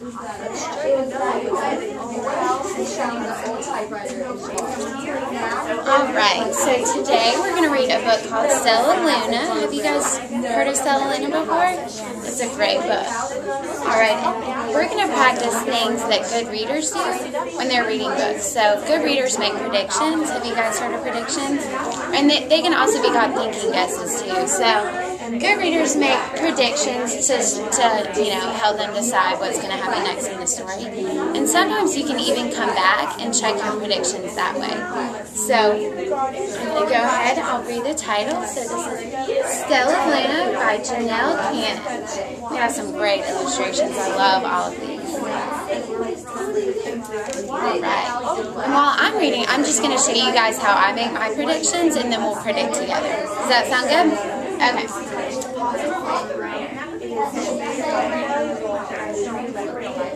Alright, so today we're going to read a book called Stella Luna. Have you guys heard of Stella Luna before? It's a great book. Alright, we're going to practice things that good readers do when they're reading books. So, good readers make predictions. Have you guys heard of predictions? And they can also be called thinking guesses too. So, good readers make predictions to help them decide what's going to happen next in the story. And sometimes you can even come back and check your predictions that way. So, I'm going to go ahead. I'll read the title. So, this is Stella Luna by Janelle Cannon. We have some great illustrations. I love all of these. Alright. While I'm reading, I'm just going to show you guys how I make my predictions, and then we'll predict together. Does that sound good? Okay.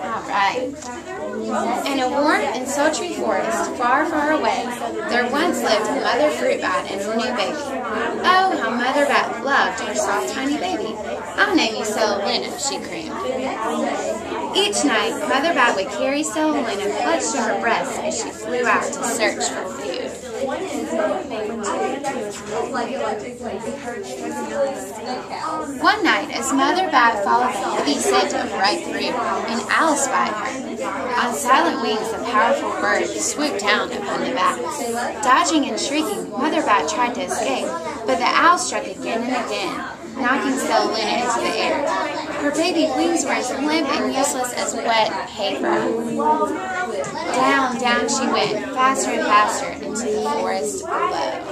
Alright. In a warm and sultry forest, far, far away, there once lived Mother Fruit Bat and her new baby. Oh, how Mother Bat loved her soft, tiny baby. I'll name you Stella Luna, she crooned. Each night, Mother Bat would carry Stella Luna clutched to her breast as she flew out to search for food. One night, as Mother Bat followed the heavy scent of ripe fruit, an owl spied her. On silent wings, the powerful bird swooped down upon the bat. Dodging and shrieking, Mother Bat tried to escape, but the owl struck again and again, knocking Stella Luna into the air. Her baby wings were as limp and useless as wet paper. Down, down she went, faster and faster, into the forest below.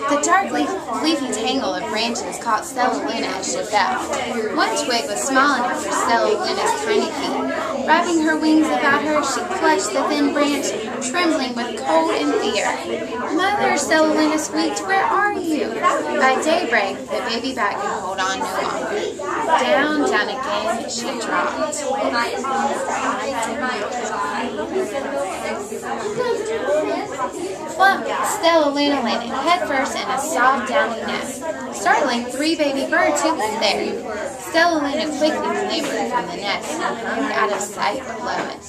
The dark leafy tangle of branches caught Stella Luna as she fell. One twig was small enough for Stella Luna's tiny feet. Wrapping her wings about her, she clutched the thin branch, trembling with cold and fear. Mother, Stella Luna squeaked, where are you? By daybreak, the baby bat could hold on no longer. Down, down again, she dropped. Plump, Stella Luna landed headfirst in a soft, downy nest, startling 3 baby birds who lived there. Stella Luna quickly clambered from the nest and hung out of sight below it.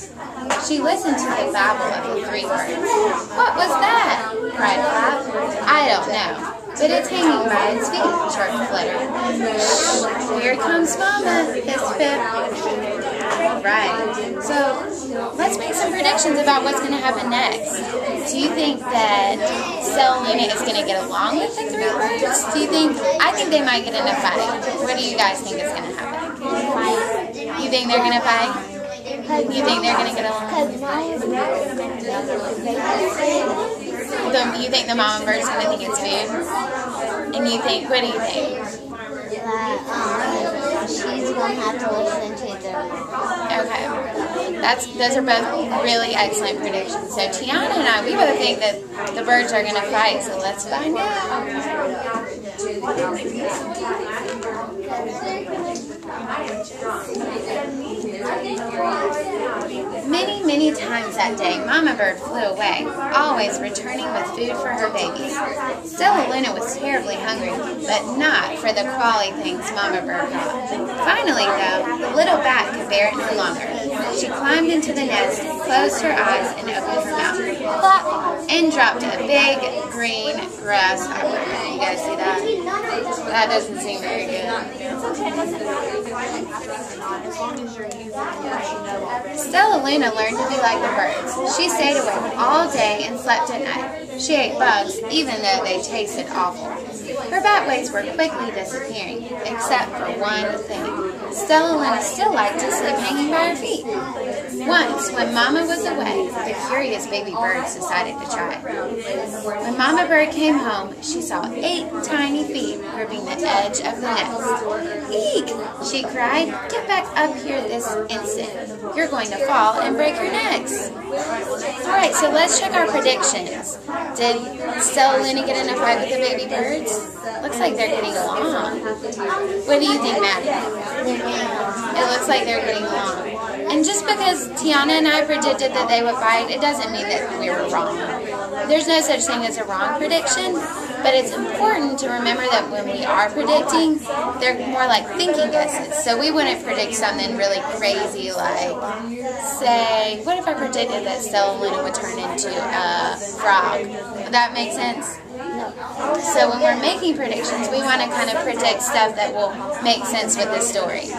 She listened to the babble of the 3 birds. What was that? Cried Flap. I don't know, but it's hanging by its feet, chirped Flutter. Shh, here comes Mama, hissed Pip. Alright, so let's make some predictions about what's going to happen next. Do you think that Stella Luna is going to get along with the 3 birds? I think they might get in a fight. What do you guys think is going to happen? You think they're going to fight? You think they're going to get along? You think the mama bird's going to think it's food? And you think, what do you think? She's going to have to listen to them. Okay. Those are both really excellent predictions. So Tiana and I, we both think that the birds are going to fight, so let's find out. Many, many times that day, Mama Bird flew away, always returning with food for her babies. Stella Luna was terribly hungry, but not for the crawly things Mama Bird brought. Finally, though, the little bat could bear it no longer. She climbed into the nest, closed her eyes, and opened her mouth. Plop! And dropped a big green grasshopper. You guys see that? That doesn't seem very good. Stella Luna learned to be like the birds. She stayed awake all day and slept at night. She ate bugs, even though they tasted awful. Her bat ways were quickly disappearing, except for one thing. Stella Luna still liked to sleep hanging by her feet. Once, when Mama was away, the curious baby birds decided to try. When Mama Bird came home, she saw 8 tiny feet gripping the edge of the nest. Eek! She cried. Get back up here this instant. You're going to fall and break your necks. Alright, so let's check our predictions. Did Stella Luna get in a fight with the baby birds? Looks like they're getting along. What do you think, Maddie? It looks like they're getting along. And just because Tiana and I predicted that they would fight, it doesn't mean that we were wrong. there's no such thing as a wrong prediction, but it's important to remember that when we are predicting, they're more like thinking guesses. So we wouldn't predict something really crazy like, say, what if I predicted that Stella Luna would turn into a frog? Would that make sense? So when we're making predictions, we want to kind of predict stuff that will make sense with the story.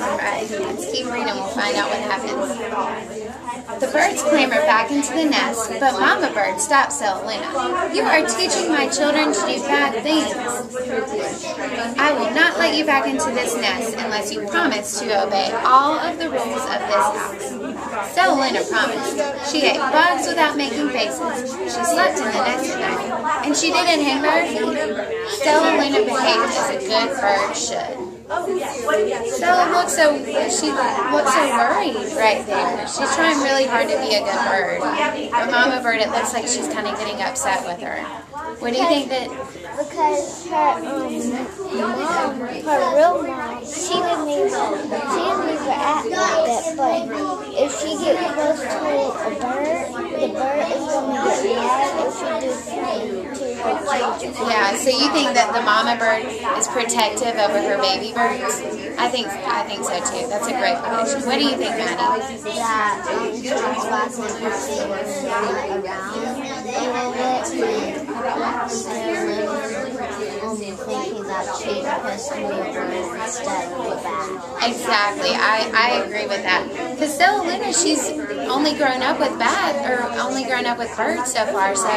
Alright, let's keep reading. We'll find out what happens. The birds clamber back into the nest, but Mama Bird stops Stella Luna. You are teaching my children to do bad things. I will not let you back into this nest unless you promise to obey all of the rules of this house. Stella Luna promised. She ate bugs without making faces. She slept in the nest at night, and she didn't hang by her feet. Stella Luna behaved as a good bird should. Stella looks so worried right there. She's trying really hard to be a good bird. But Mama Bird, it looks like she's kind of getting upset with her. What do you think that? Because her mom, her real mom, she would leave her act like that. But if she gets close to a bird, the bird is going to get mad if she does something to her children. Yeah. So you think that the Mama Bird is protective over her baby birds? I think so too. That's a great prediction. What do you think, Maddie? That she's watching her things around a little bit. Thinking that she's supposed to be a bird instead of a bat. Exactly. I agree with that. Because Stella Luna, she's only grown up with bats, or only grown up with birds so far, so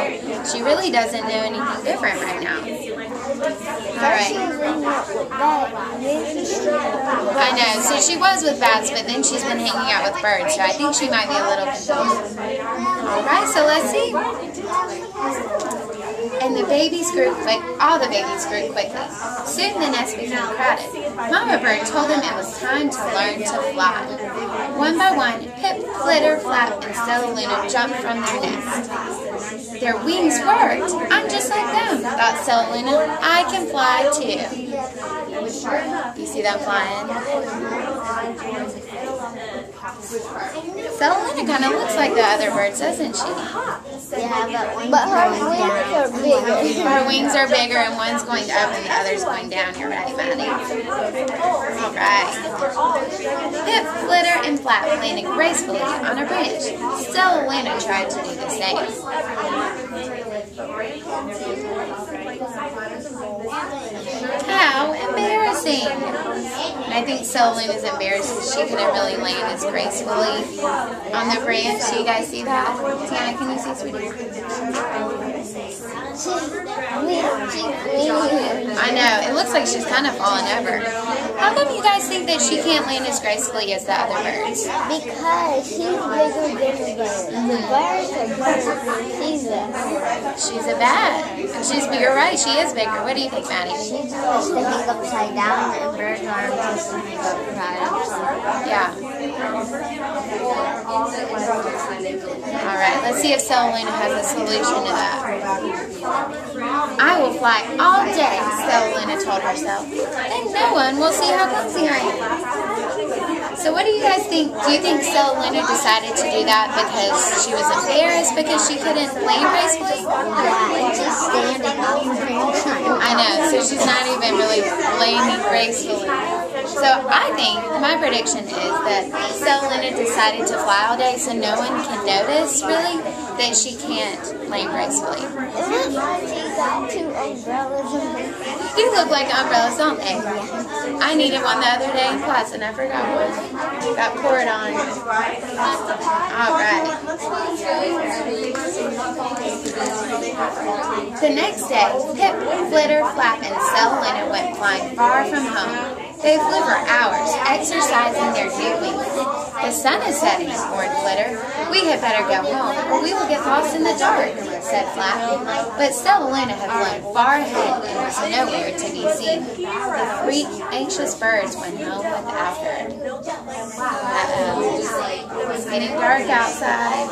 she really doesn't know anything different right now. Alright. I know. So she was with bats, but then she's been hanging out with birds, so I think she might be a little confused. Alright, so let's see. And the babies grew quick. All the babies grew quickly. Soon the nest became crowded. Mama Bird told them it was time to learn to fly. One by one, Pip, Flitter, Flap, and Stella Luna jumped from their nest. Their wings worked. I'm just like them, thought Stella Luna. I can fly too. You see them flying? Stella Luna kind of looks like the other birds, doesn't she? Yeah, but her wings are bigger. Her wings are bigger and one's going up and the other's going down. You're right, Maddie. Alright. Pip, Flitter, and Flap landed gracefully on a branch. Stella Luna tried to do the same. How embarrassing! And I think Stella Luna is embarrassed because she couldn't really land as gracefully on the branch. Do you guys see that? Tiana, can you see, sweetie? I know. It looks like she's kind of falling over. How come you guys think that she can't land as gracefully as the other birds? Because she's bigger than the birds. The birds are birds. She's a bat. You're right. She is bigger. What do you think, Maddie? She's supposed to hang upside down, and birds aren't supposed to hang right upside. Yeah. Alright, let's see if Stella Luna has a solution to that. I will fly all day, Stella Luna told herself. Then no one will see how clumsy I am. So what do you guys think? Do you think Stella Luna decided to do that because she was embarrassed because she couldn't land gracefully? Yeah, and she's standing up for I know, so she's not even really landing gracefully. So I think, my prediction is that Stella Luna decided to fly all day so no one can notice, really, that she can't land gracefully. Isn't like she got two umbrellas in her? They do look like umbrellas, don't they? I needed one the other day in class and I forgot one. Got poured on. Alright. The next day, Pip, Flitter, Flap, and Stella Luna went flying far from home. They flew for hours, exercising their new wings. The sun is setting, warned Flitter. We had better go home, or we will get lost in the dark, said Flap. But Stella Luna had flown far ahead and was nowhere to be seen. The 3 anxious birds went home without her. Uh-oh. It's getting dark outside.